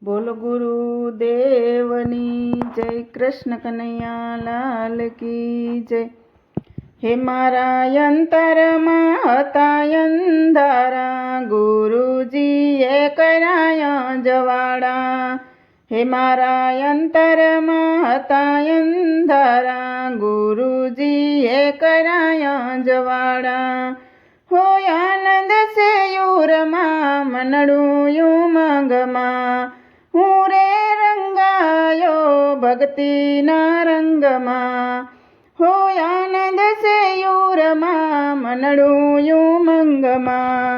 બોલ ગુરુદેવની જય, કૃષ્ણ કનૈયા લાલ કી જય. હે મારા અંતરમાં હતા અંધારા, ગુરુજીએ કર્યા જવાડા. હે મારા અંતરમાં હતા અંધારા, ગુરુજીએ કર્યા જવાડા. હોય આનંદ સે યુરમાં, મનડું મંગમાં, હું રે રંગાયો ભક્તિના રંગમાં. હોય આનંદ સે યુરમાં, મનડું મંગમાં,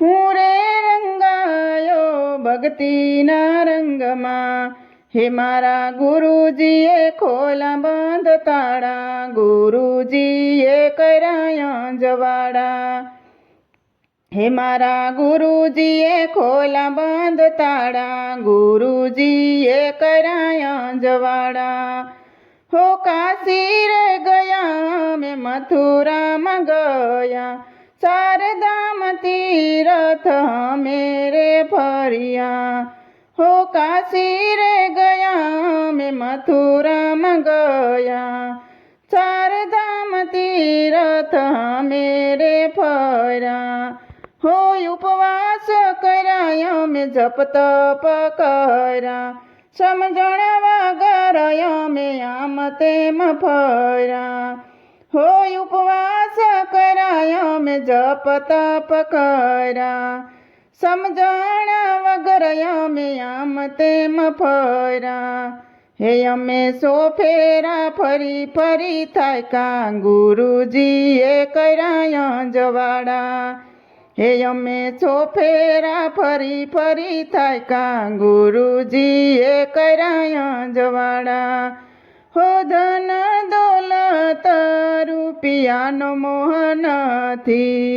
હું રે રંગાયો ભક્તિના રંગમાં. હે મારા ગુરુજીએ ખોલા બંધ તાળા, ગુરુજીએ કર્યા જવાડા. હે મારા ગુરુજીએ ખોલા બંધ તાળા, ગુરુજીએ કર્યા જવાડા. હો કાશી રે ગયા મેં મથુરામાં ગયા, ચારધામ તીરથ અમે રે ફર્યા. હો કાશી રે ગયા મેં મથુરામાં ગયા, ચારધામ તીરથ અમે રે ફર્યા. હોય ઉપવાસ કર્યા મેં જપ તપ કર્યા, સમજણ વગર મેં આમ તેમ ફર્યા. હોય ઉપવાસ કર્યા મેં જપ તપ કર્યા, સમજણ વગર મેં આમ તેમ ફર્યા. હે અમે સો ફેરા ફરી ફરી થાક્યા, ગુરુજીએ કર્યા જવાડા. હે અમે સો ફેરા ફરી ફરી થાક્યા, ગુરુજીએ કર્યા જવાડા. હો ધન દોલત રૂપિયાનો મોહ નથી,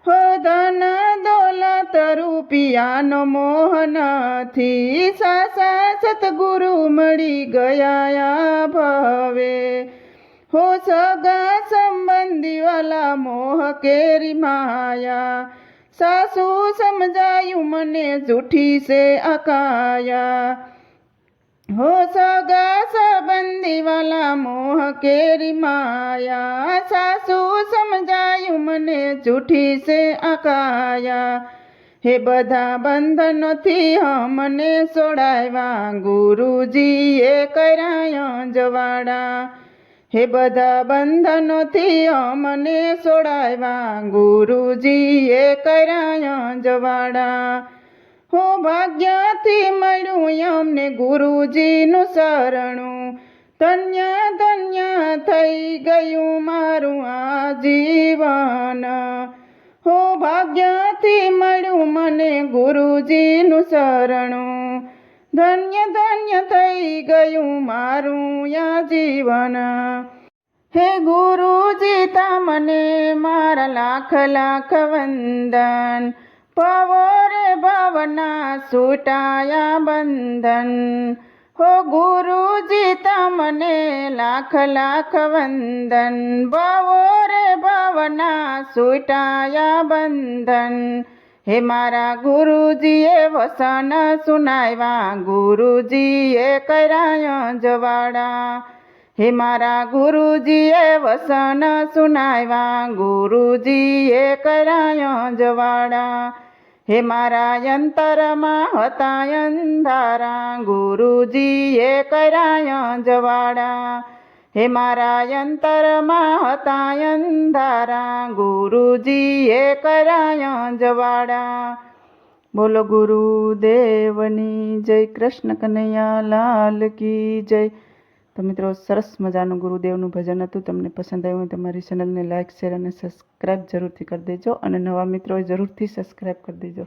હો ધન દોલત રૂપિયાનો મોહ નથી, સાસા સતગુરુ મળી ગયા ભવે. હો સગા સંબંધી વાલા મોહ કેરી માયા, સાસુ સમજાયું મને જૂઠી સે અકાયા. હો સગા સંબંધી વાલા મોહ કેરી માયા, સાસુ સમજાયું મને જૂઠી સે અકાયા. હે બધા બંધનોથી અમને છોડાવ્યા, ગુરુજીએ કર્યા જવાડા. હે બધા બંધનોથી અમને છોડાવ્યા, ગુરુજીએ કર્યા જવાડા. હો ભાગ્યથી મળ્યું અમને ગુરુજીનું શરણું, ધન્ય ધન્ય થઈ ગયું મારું આ જીવન. હો ભાગ્યથી મળ્યું મને ગુરુજીનું શરણું, ધન્ય ધન્ય થઈ ગયું મારું આ જીવન. હે ગુરુજી તમને મારા લાખ લાખ વંદન, ભવો રે ભવના છૂટાયા બંધન. હો ગુરુજી તમને લાખ લાખ વંદન, ભવો રે ભવના છૂટાયા બંધન. હે મારા ગુરુજીએ વસન સુનાવ્યા, ગુરુજીએ કર્યા જવાડા. હે મારા ગુરુજીએ વસન સુનાવ્યા, ગુરુજીએ કર્યા જવાડા. હે મારા અંતરમાં હતા અંધારા, ગુરુજીએ કર્યા જવાડા. હે મારા અંતરમાં હતા અંધારા, ગુરુજીએ કર્યા જવાડા. બોલો ગુરુદેવની જય, કૃષ્ણ કનૈયા લાલ કી જય. તો મિત્રો, સરસ મજાનું ગુરુદેવનું ભજન હતું. તમને પસંદ આવ્યું હોય તો મારી ચેનલને લાઇક શેર અને સબસ્ક્રાઈબ જરૂરથી કરી દેજો, અને નવા મિત્રો જરૂરથી સબસ્ક્રાઈબ કરી દેજો.